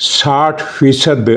60%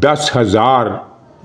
10,000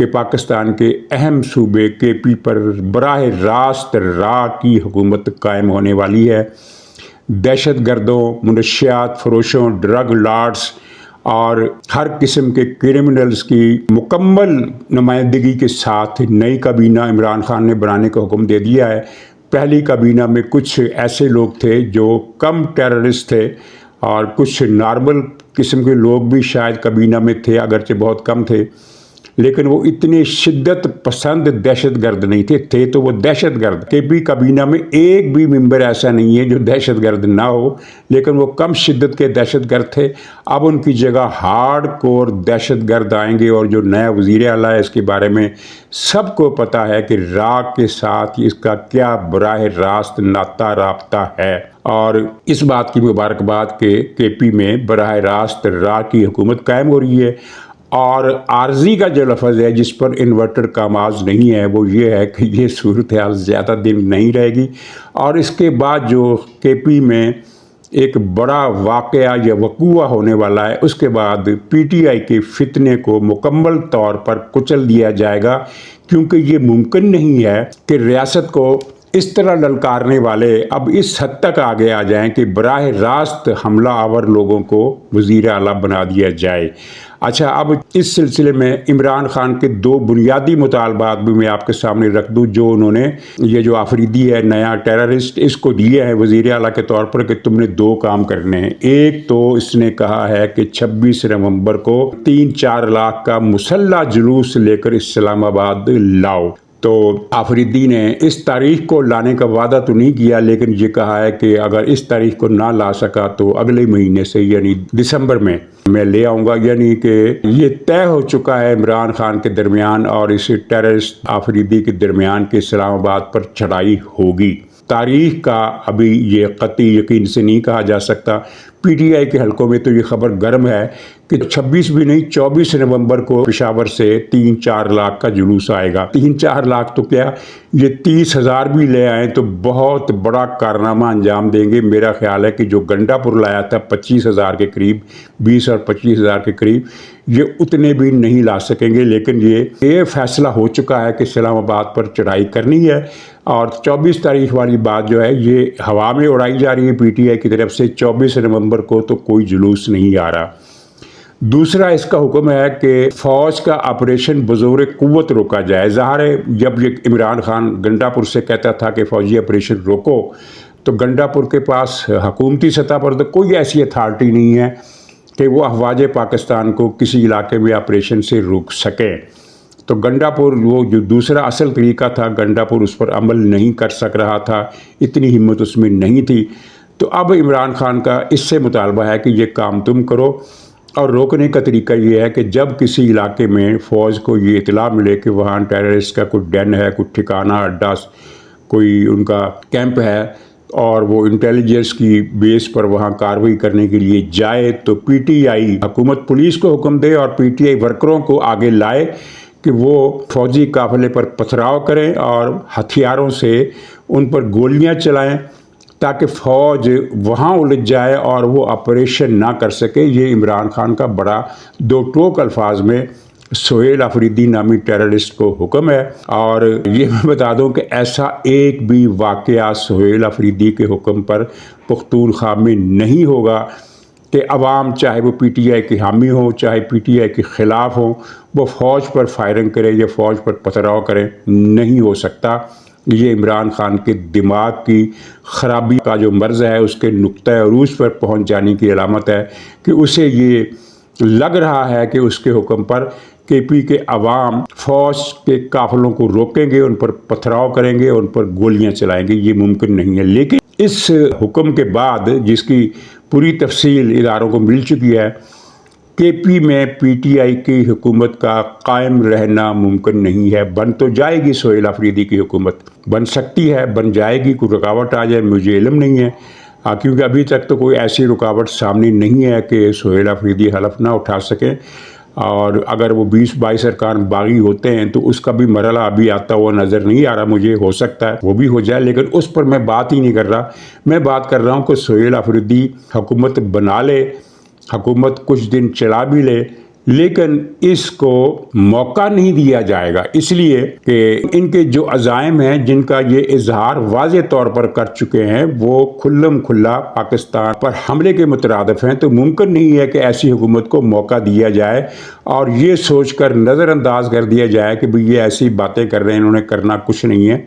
کہ پاکستان کے اہم صوبے کے پی پر براہ راست را کی حکومت قائم ہونے والی ہے۔ دہشت گردوں، منشیات فروشوں، ڈرگ لارڈس اور ہر قسم کے کرمنلز کی مکمل نمائندگی کے ساتھ نئی کابینہ عمران خان نے بنانے کا حکم دے دیا ہے۔ پہلی کابینہ میں کچھ ایسے لوگ تھے جو کم ٹیررسٹ تھے اور کچھ نارمل قسم کے لوگ بھی شاید کابینہ میں تھے، اگرچہ بہت کم تھے، لیکن وہ اتنے شدت پسند دہشت گرد نہیں تھے تو وہ دہشت گرد کے بھی کابینہ میں ایک بھی ممبر ایسا نہیں ہے جو دہشت گرد نہ ہو، لیکن وہ کم شدت کے دہشت گرد تھے۔ اب ان کی جگہ ہارڈ کور دہشت گرد آئیں گے، اور جو نیا وزیر اعلیٰ ہے اس کے بارے میں سب کو پتہ ہے کہ را کے ساتھ اس کا کیا براہ راست ناتا رابطہ ہے، اور اس بات کی مبارکباد کہ کے پی میں براہ راست را کی حکومت قائم ہو رہی ہے۔ اور عارضی کا جو لفظ ہے جس پر انورٹر کاماز نہیں ہے وہ یہ ہے کہ یہ صورتحال زیادہ دن نہیں رہے گی، اور اس کے بعد جو کے پی میں ایک بڑا واقعہ یا وقوع ہونے والا ہے، اس کے بعد پی ٹی آئی کے فتنے کو مکمل طور پر کچل دیا جائے گا، کیونکہ یہ ممکن نہیں ہے کہ ریاست کو اس طرح للکارنے والے اب اس حد تک آگے آ جائیں کہ براہ راست حملہ آور لوگوں کو وزیر اعلیٰ بنا دیا جائے۔ اچھا، اب اس سلسلے میں عمران خان کے دو بنیادی مطالبات بھی میں آپ کے سامنے رکھ دوں، جو انہوں نے یہ جو آفریدی ہے نیا ٹیررسٹ اس کو دیے ہیں وزیر اعلیٰ کے طور پر کہ تم نے دو کام کرنے ہیں۔ ایک تو اس نے کہا ہے کہ 26 نومبر کو 3-4 لاکھ کا مسلح جلوس لے کر اسلام آباد لاؤ۔ تو آفریدی نے اس تاریخ کو لانے کا وعدہ تو نہیں کیا، لیکن یہ کہا ہے کہ اگر اس تاریخ کو نہ لا سکا تو اگلے مہینے سے یعنی دسمبر میں لے آؤں گا، یعنی کہ یہ طے ہو چکا ہے عمران خان کے درمیان اور اس ٹیررسٹ آفریدی کے درمیان کہ اسلام آباد پر چڑھائی ہوگی۔ تاریخ کا ابھی یہ قطعی یقین سے نہیں کہا جا سکتا۔ پی ٹی آئی کے حلقوں میں تو یہ خبر گرم ہے کہ 26 بھی نہیں 24 نومبر کو پشاور سے 3-4 لاکھ کا جلوس آئے گا۔ 3-4 لاکھ تو کیا، یہ 30,000 بھی لے آئیں تو بہت بڑا کارنامہ انجام دیں گے۔ میرا خیال ہے کہ جو گنڈا پور لایا تھا 25,000 کے قریب، 20 اور 25,000 کے قریب، یہ اتنے بھی نہیں لا سکیں گے، لیکن یہ فیصلہ ہو چکا ہے کہ اسلام آباد پر چڑھائی کرنی ہے۔ اور 24 تاریخ والی بات جو ہے یہ ہوا میں اڑائی جا رہی ہے پی ٹی آئی کی طرف سے۔ 24 نومبر کو تو کوئی جلوس نہیں آ رہا۔ دوسرا اس کا حکم ہے کہ فوج کا آپریشن بزور قوت روکا جائے۔ ظاہر ہے جب یہ عمران خان گنڈا پور سے کہتا تھا کہ فوجی آپریشن روکو، تو گنڈا پور کے پاس حکومتی سطح پر تو کوئی ایسی اتھارٹی نہیں ہے کہ وہ افواج پاکستان کو کسی علاقے میں آپریشن سے روک سکیں۔ تو گنڈا پور وہ جو دوسرا اصل طریقہ تھا، گنڈا پور اس پر عمل نہیں کر سک رہا تھا، اتنی ہمت اس میں نہیں تھی۔ تو اب عمران خان کا اس سے مطالبہ ہے کہ یہ کام تم کرو، اور روکنے کا طریقہ یہ ہے کہ جب کسی علاقے میں فوج کو یہ اطلاع ملے کہ وہاں ٹیررسٹ کا کوئی ڈین ہے، کوئی ٹھکانہ اڈا، کوئی ان کا کیمپ ہے، اور وہ انٹیلیجنس کی بیس پر وہاں کارروائی کرنے کے لیے جائے، تو پی ٹی آئی حکومت پولیس کو حکم دے اور پی ٹی آئی ورکروں کو آگے لائے کہ وہ فوجی قافلے پر پتھراؤ کریں اور ہتھیاروں سے ان پر گولیاں چلائیں تاکہ فوج وہاں الجھ جائے اور وہ آپریشن نہ کر سکے۔ یہ عمران خان کا بڑا دو ٹوک الفاظ میں سہیل آفریدی نامی ٹیررسٹ کو حکم ہے۔ اور یہ میں بتا دوں کہ ایسا ایک بھی واقعہ سہیل آفریدی کے حکم پر پختونخوا میں نہیں ہوگا کہ عوام چاہے وہ پی ٹی آئی کے حامی ہوں چاہے پی ٹی آئی کے خلاف ہوں وہ فوج پر فائرنگ کرے یا فوج پر پتھراؤ کرے، نہیں ہو سکتا۔ یہ عمران خان کے دماغ کی خرابی کا جو مرض ہے اس کے نقطہ عروج پر پہنچ جانے کی علامت ہے کہ اسے یہ لگ رہا ہے کہ اس کے حکم پر کے پی کے عوام فوج کے قافلوں کو روکیں گے، ان پر پتھراؤ کریں گے، ان پر گولیاں چلائیں گے۔ یہ ممکن نہیں ہے۔ لیکن اس حکم کے بعد جس کی پوری تفصیل اداروں کو مل چکی ہے، کے پی میں پی ٹی آئی کی حکومت کا قائم رہنا ممکن نہیں ہے۔ بن تو جائے گی سہیل آفریدی کی حکومت، بن سکتی ہے، بن جائے گی، کوئی رکاوٹ آ جائے مجھے علم نہیں ہے، کیونکہ ابھی تک تو کوئی ایسی رکاوٹ سامنے نہیں ہے کہ سہیل آفریدی حلف نہ اٹھا سکیں۔ اور اگر وہ 20-22 ارکان باغی ہوتے ہیں تو اس کا بھی مرحلہ ابھی آتا ہوا نظر نہیں آ رہا مجھے، ہو سکتا ہے وہ بھی ہو جائے، لیکن اس پر میں بات ہی نہیں کر رہا۔ میں بات کر رہا ہوں کہ سہیل آفریدی حکومت بنا لے، حکومت کچھ دن چلا بھی لے، لیکن اس کو موقع نہیں دیا جائے گا، اس لیے کہ ان کے جو عزائم ہیں جن کا یہ اظہار واضح طور پر کر چکے ہیں وہ کھلم کھلا پاکستان پر حملے کے مترادف ہیں، تو ممکن نہیں ہے کہ ایسی حکومت کو موقع دیا جائے اور یہ سوچ کر نظر انداز کر دیا جائے کہ بھئی یہ ایسی باتیں کر رہے ہیں، انہوں نے کرنا کچھ نہیں ہے،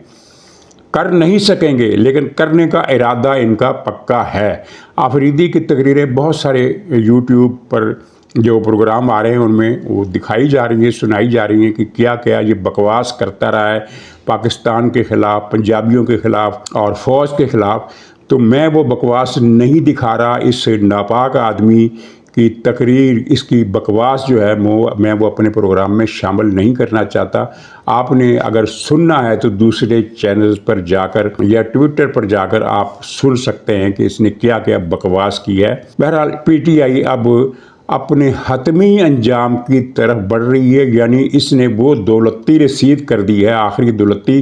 کر نہیں سکیں گے، لیکن کرنے کا ارادہ ان کا پکا ہے۔ آفریدی کی تقریریں بہت سارے یوٹیوب پر جو پروگرام آ رہے ہیں ان میں وہ دکھائی جا رہی ہیں، سنائی جا رہی ہیں کہ کیا کیا یہ بکواس کرتا رہا ہے پاکستان کے خلاف، پنجابیوں کے خلاف اور فوج کے خلاف۔ تو میں وہ بکواس نہیں دکھا رہا، اس ناپاک آدمی کی تقریر، اس کی بکواس جو ہے میں وہ اپنے پروگرام میں شامل نہیں کرنا چاہتا۔ آپ نے اگر سننا ہے تو دوسرے چینلز پر جا کر یا ٹویٹر پر جا کر آپ سن سکتے ہیں کہ اس نے کیا کیا بکواس کی ہے۔ بہرحال پی ٹی آئی اب اپنے حتمی انجام کی طرف بڑھ رہی ہے، یعنی اس نے وہ دولتی رسید کر دی ہے، آخری دولتی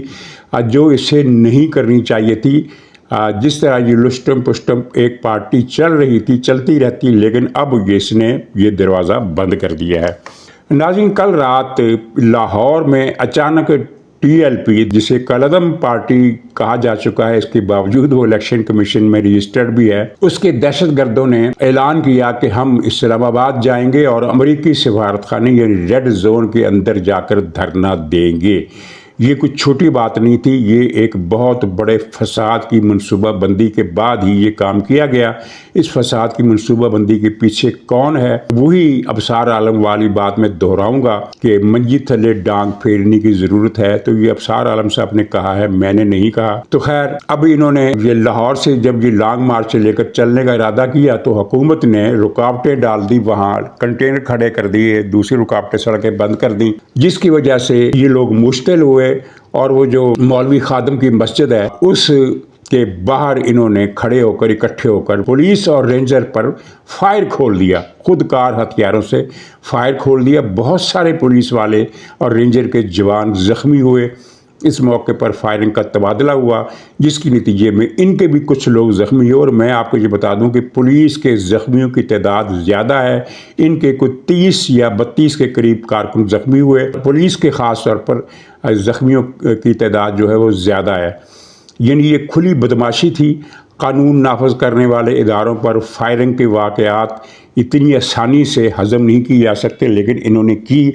جو اسے نہیں کرنی چاہیے تھی۔ جس طرح یہ لشٹم پشٹم ایک پارٹی چل رہی تھی، چلتی رہتی، لیکن اب اس نے یہ دروازہ بند کر دیا ہے۔ ناظرین، کل رات لاہور میں اچانک ٹی ایل پی، جسے کالعدم پارٹی کہا جا چکا ہے، اس کے باوجود وہ الیکشن کمیشن میں رجسٹرڈ بھی ہے، اس کے دہشت گردوں نے اعلان کیا کہ ہم اسلام آباد جائیں گے اور امریکی سفارت خانے یعنی ریڈ زون کے اندر جا کر دھرنا دیں گے۔ یہ کچھ چھوٹی بات نہیں تھی، یہ ایک بہت بڑے فساد کی منصوبہ بندی کے بعد ہی یہ کام کیا گیا۔ اس فساد کی منصوبہ بندی کے پیچھے کون ہے، وہی ابصار عالم والی بات میں دہراؤں گا کہ منجی تھلے ڈانگ پھیرنے کی ضرورت ہے، تو یہ ابصار عالم صاحب نے کہا ہے، میں نے نہیں کہا۔ تو خیر، اب انہوں نے یہ لاہور سے جب یہ لانگ مارچ لے کر چلنے کا ارادہ کیا تو حکومت نے رکاوٹیں ڈال دی، وہاں کنٹینر کھڑے کر دیے، دوسری رکاوٹیں سڑکیں بند کر دیں، جس کی وجہ سے یہ لوگ مشتعل ہوئے اور وہ جو مولوی خادم کی مسجد ہے اس کے باہر انہوں نے کھڑے ہو کر، اکٹھے ہو کر پولیس اور رینجر پر فائر کھول دیا، خود کار ہتھیاروں سے فائر کھول دیا۔ بہت سارے پولیس والے اور رینجر کے جوان زخمی ہوئے۔ اس موقع پر فائرنگ کا تبادلہ ہوا، جس کی نتیجے میں ان کے بھی کچھ لوگ زخمی ہوئے، اور میں آپ کو یہ بتا دوں کہ پولیس کے زخمیوں کی تعداد زیادہ ہے، ان کے کچھ 30 یا 32 کے قریب کارکن زخمی ہوئے۔ پولیس کے خاص طور پر زخمیوں کی تعداد جو ہے وہ زیادہ ہے، یعنی یہ کھلی بدماشی تھی۔ قانون نافذ کرنے والے اداروں پر فائرنگ کے واقعات اتنی آسانی سے ہضم نہیں کی جا سکتے، لیکن انہوں نے کی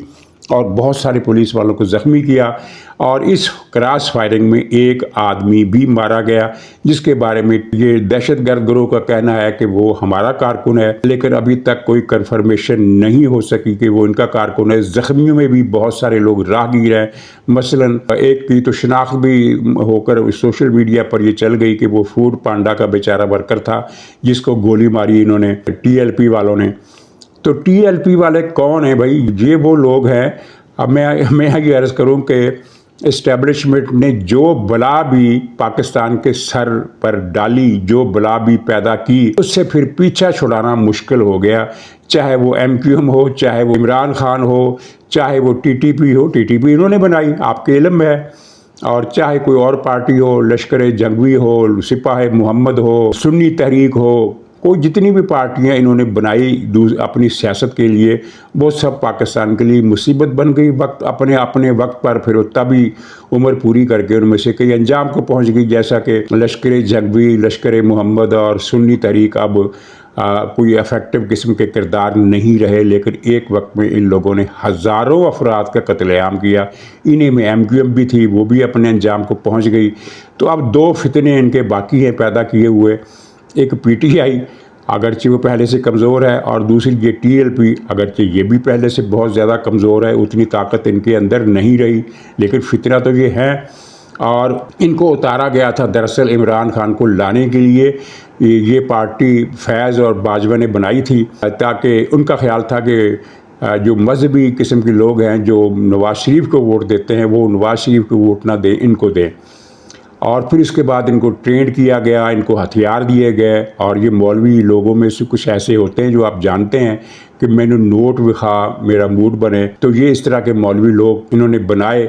اور بہت سارے پولیس والوں کو زخمی کیا، اور اس کراس فائرنگ میں ایک آدمی بھی مارا گیا، جس کے بارے میں یہ دہشت گرد گروہ کا کہنا ہے کہ وہ ہمارا کارکن ہے، لیکن ابھی تک کوئی کنفرمیشن نہیں ہو سکی کہ وہ ان کا کارکن ہے۔ زخمیوں میں بھی بہت سارے لوگ راہگیر ہیں، مثلا ایک کی تو شناخت بھی ہو کر سوشل میڈیا پر یہ چل گئی کہ وہ فوڈ پانڈا کا بیچارہ ورکر تھا جس کو گولی ماری انہوں نے، ٹی ایل پی والوں نے۔ تو ٹی ایل پی والے کون ہیں بھائی؟ یہ وہ لوگ ہیں، اب میں یہ عرض کروں کہ اسٹیبلشمنٹ نے جو بلا بھی پاکستان کے سر پر ڈالی، جو بلا بھی پیدا کی، اس سے پھر پیچھا چھڑانا مشکل ہو گیا، چاہے وہ ایم کیو ایم ہو، چاہے وہ عمران خان ہو، چاہے وہ ٹی ٹی پی ہو، ٹی ٹی پی انہوں نے بنائی، آپ کے علم میں ہے، اور چاہے کوئی اور پارٹی ہو، لشکر جنگوی ہو، سپاہ محمد ہو، سنی تحریک ہو، کوئی جتنی بھی پارٹیاں انہوں نے بنائی اپنی سیاست کے لیے، وہ سب پاکستان کے لیے مصیبت بن گئی۔ وقت اپنے وقت پر پھر تبھی عمر پوری کر کے ان میں سے کئی انجام کو پہنچ گئی، جیسا کہ لشکر جنگوی، لشکر محمد اور سنی تحریک اب کوئی افیکٹو قسم کے کردار نہیں رہے، لیکن ایک وقت میں ان لوگوں نے ہزاروں افراد کا قتل عام کیا۔ انہیں میں ایم کیو ایم بھی تھی، وہ بھی اپنے انجام کو پہنچ گئی۔ تو اب دو فتنے ان کے باقی ہیں پیدا کیے ہوئے، ایک پی ٹی آئی اگرچہ وہ پہلے سے کمزور ہے، اور دوسری یہ ٹی ایل پی اگرچہ یہ بھی پہلے سے بہت زیادہ کمزور ہے، اتنی طاقت ان کے اندر نہیں رہی، لیکن فتنہ تو یہ ہے۔ اور ان کو اتارا گیا تھا دراصل عمران خان کو لانے کے لیے، یہ پارٹی فیض اور باجوہ نے بنائی تھی تاکہ ان کا خیال تھا کہ جو مذہبی قسم کے لوگ ہیں جو نواز شریف کو ووٹ دیتے ہیں، وہ نواز شریف کو ووٹ نہ دیں، ان کو دیں۔ اور پھر اس کے بعد ان کو ٹرینڈ کیا گیا، ان کو ہتھیار دیے گئے، اور یہ مولوی لوگوں میں سے کچھ ایسے ہوتے ہیں جو آپ جانتے ہیں کہ میں نے نوٹ وکھا میرا موڈ بنے، تو یہ اس طرح کے مولوی لوگ انہوں نے بنائے،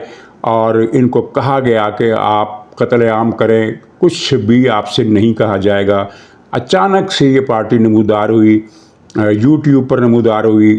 اور ان کو کہا گیا کہ آپ قتل عام کریں، کچھ بھی آپ سے نہیں کہا جائے گا۔ اچانک سے یہ پارٹی نمودار ہوئی، یوٹیوب پر نمودار ہوئی،